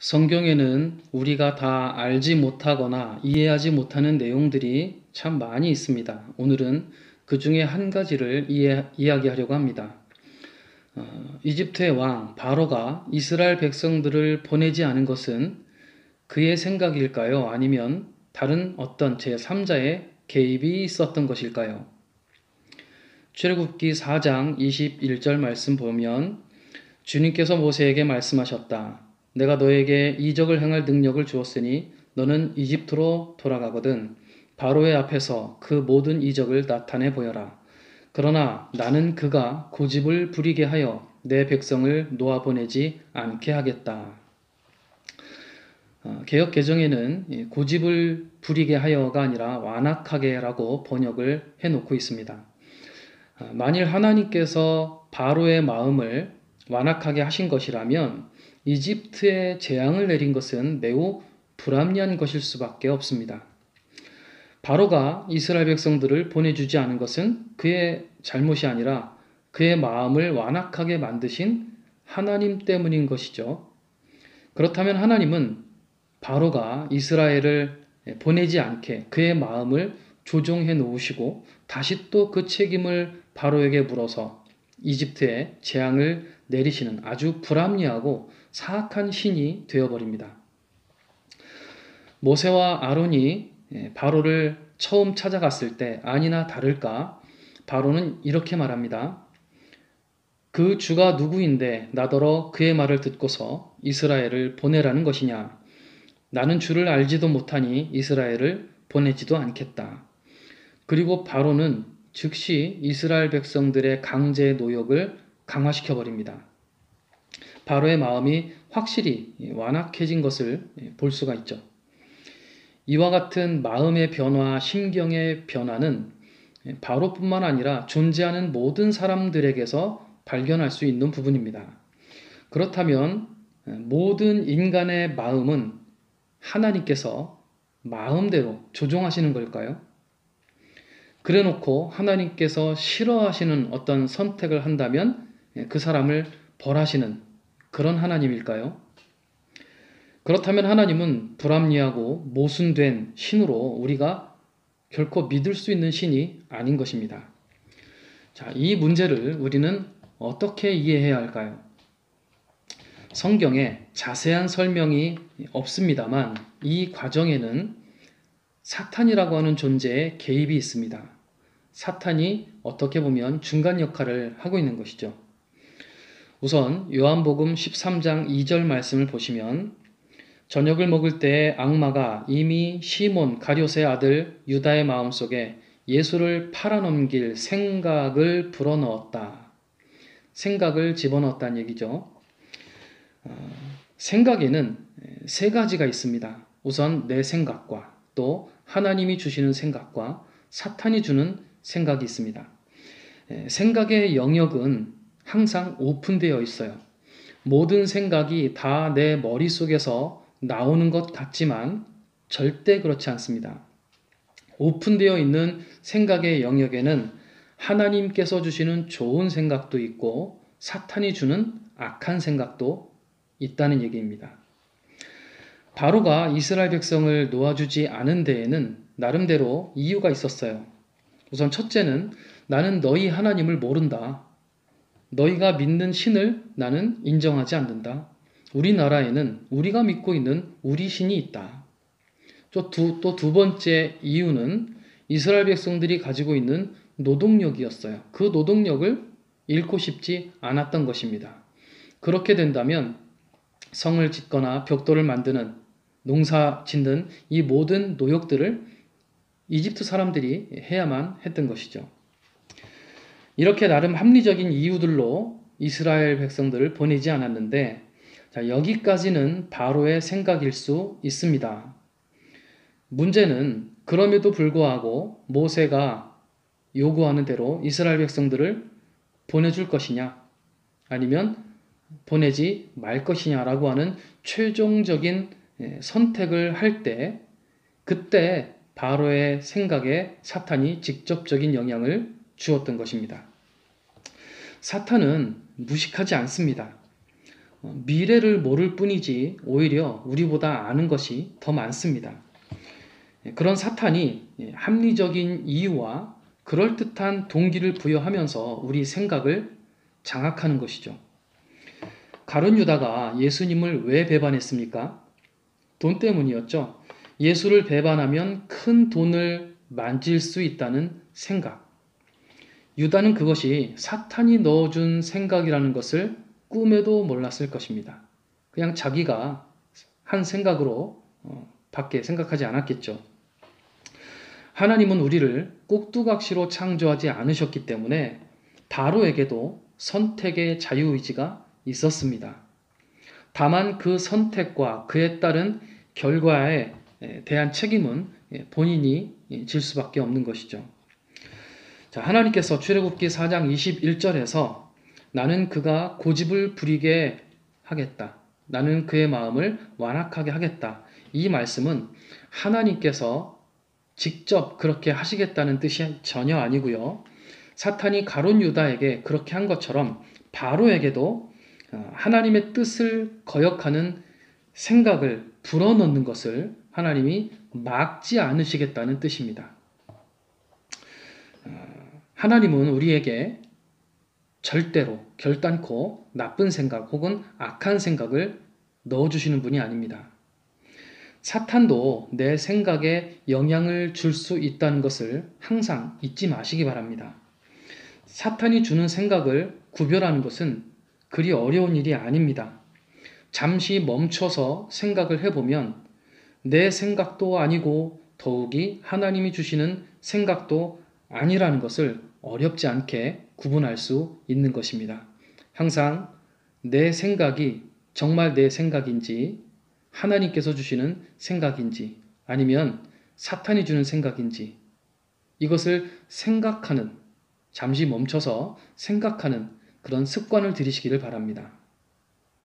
성경에는 우리가 다 알지 못하거나 이해하지 못하는 내용들이 참 많이 있습니다. 오늘은 그 중에 한 가지를 이야기하려고 합니다. 이집트의 왕 바로가 이스라엘 백성들을 보내지 않은 것은 그의 생각일까요? 아니면 다른 어떤 제3자의 개입이 있었던 것일까요? 출애굽기 4장 21절 말씀 보면 주님께서 모세에게 말씀하셨다. 내가 너에게 이적을 행할 능력을 주었으니 너는 이집트로 돌아가거든 바로의 앞에서 그 모든 이적을 나타내 보여라. 그러나 나는 그가 고집을 부리게 하여 내 백성을 놓아보내지 않게 하겠다. 개역 개정에는 고집을 부리게 하여가 아니라 완악하게라고 번역을 해놓고 있습니다. 만일 하나님께서 바로의 마음을 완악하게 하신 것이라면 이집트에 재앙을 내린 것은 매우 불합리한 것일 수밖에 없습니다. 바로가 이스라엘 백성들을 보내주지 않은 것은 그의 잘못이 아니라 그의 마음을 완악하게 만드신 하나님 때문인 것이죠. 그렇다면 하나님은 바로가 이스라엘을 보내지 않게 그의 마음을 조종해 놓으시고 다시 또 그 책임을 바로에게 물어서 이집트에 재앙을 내리시는 아주 불합리하고 사악한 신이 되어버립니다. 모세와 아론이 바로를 처음 찾아갔을 때 아니나 다를까 바로는 이렇게 말합니다. 그 주가 누구인데 나더러 그의 말을 듣고서 이스라엘을 보내라는 것이냐. 나는 주를 알지도 못하니 이스라엘을 보내지도 않겠다. 그리고 바로는 즉시 이스라엘 백성들의 강제 노역을 강화시켜버립니다. 바로의 마음이 확실히 완악해진 것을 볼 수가 있죠. 이와 같은 마음의 변화, 심경의 변화는 바로뿐만 아니라 존재하는 모든 사람들에게서 발견할 수 있는 부분입니다. 그렇다면 모든 인간의 마음은 하나님께서 마음대로 조종하시는 걸까요? 그래놓고 하나님께서 싫어하시는 어떤 선택을 한다면 그 사람을 벌하시는 그런 하나님일까요? 그렇다면 하나님은 불합리하고 모순된 신으로 우리가 결코 믿을 수 있는 신이 아닌 것입니다. 자, 이 문제를 우리는 어떻게 이해해야 할까요? 성경에 자세한 설명이 없습니다만 이 과정에는 사탄이라고 하는 존재의 개입이 있습니다. 사탄이 어떻게 보면 중간 역할을 하고 있는 것이죠. 우선 요한복음 13장 2절 말씀을 보시면 저녁을 먹을 때에 악마가 이미 시몬 가룟의 아들 유다의 마음속에 예수를 팔아넘길 생각을 불어넣었다. 생각을 집어넣었다는 얘기죠. 생각에는 세 가지가 있습니다. 우선 내 생각과 또 하나님이 주시는 생각과 사탄이 주는 생각이 있습니다. 생각의 영역은 항상 오픈되어 있어요. 모든 생각이 다 내 머릿속에서 나오는 것 같지만 절대 그렇지 않습니다. 오픈되어 있는 생각의 영역에는 하나님께서 주시는 좋은 생각도 있고 사탄이 주는 악한 생각도 있다는 얘기입니다. 바로가 이스라엘 백성을 놓아주지 않은 데에는 나름대로 이유가 있었어요. 우선 첫째는 나는 너희 하나님을 모른다. 너희가 믿는 신을 나는 인정하지 않는다. 우리나라에는 우리가 믿고 있는 우리 신이 있다. 또 두 번째 이유는 이스라엘 백성들이 가지고 있는 노동력이었어요. 그 노동력을 잃고 싶지 않았던 것입니다. 그렇게 된다면 성을 짓거나 벽돌을 만드는 농사 짓는 이 모든 노역들을 이집트 사람들이 해야만 했던 것이죠. 이렇게 나름 합리적인 이유들로 이스라엘 백성들을 보내지 않았는데 자, 여기까지는 바로의 생각일 수 있습니다. 문제는 그럼에도 불구하고 모세가 요구하는 대로 이스라엘 백성들을 보내줄 것이냐 아니면 보내지 말 것이냐라고 하는 최종적인 선택을 할 때 그때 바로의 생각에 사탄이 직접적인 영향을 주었던 것입니다. 사탄은 무식하지 않습니다. 미래를 모를 뿐이지 오히려 우리보다 아는 것이 더 많습니다. 그런 사탄이 합리적인 이유와 그럴듯한 동기를 부여하면서 우리 생각을 장악하는 것이죠. 가룟 유다가 예수님을 왜 배반했습니까? 돈 때문이었죠. 예수를 배반하면 큰 돈을 만질 수 있다는 생각. 유다는 그것이 사탄이 넣어준 생각이라는 것을 꿈에도 몰랐을 것입니다. 그냥 자기가 한 생각으로 밖에 생각하지 않았겠죠. 하나님은 우리를 꼭두각시로 창조하지 않으셨기 때문에 바로에게도 선택의 자유의지가 있었습니다. 다만 그 선택과 그에 따른 결과에 대한 책임은 본인이 질 수밖에 없는 것이죠. 자, 하나님께서 출애굽기 4장 21절에서 나는 그가 고집을 부리게 하겠다. 나는 그의 마음을 완악하게 하겠다. 이 말씀은 하나님께서 직접 그렇게 하시겠다는 뜻이 전혀 아니고요. 사탄이 가룟 유다에게 그렇게 한 것처럼 바로에게도 하나님의 뜻을 거역하는 생각을 불어넣는 것을 하나님이 막지 않으시겠다는 뜻입니다. 하나님은 우리에게 절대로 결단코 나쁜 생각 혹은 악한 생각을 넣어주시는 분이 아닙니다. 사탄도 내 생각에 영향을 줄 수 있다는 것을 항상 잊지 마시기 바랍니다. 사탄이 주는 생각을 구별하는 것은 그리 어려운 일이 아닙니다. 잠시 멈춰서 생각을 해보면 내 생각도 아니고 더욱이 하나님이 주시는 생각도 아니라는 것을 어렵지 않게 구분할 수 있는 것입니다. 항상 내 생각이 정말 내 생각인지 하나님께서 주시는 생각인지 아니면 사탄이 주는 생각인지 이것을 생각하는 잠시 멈춰서 생각하는 그런 습관을 들이시기를 바랍니다.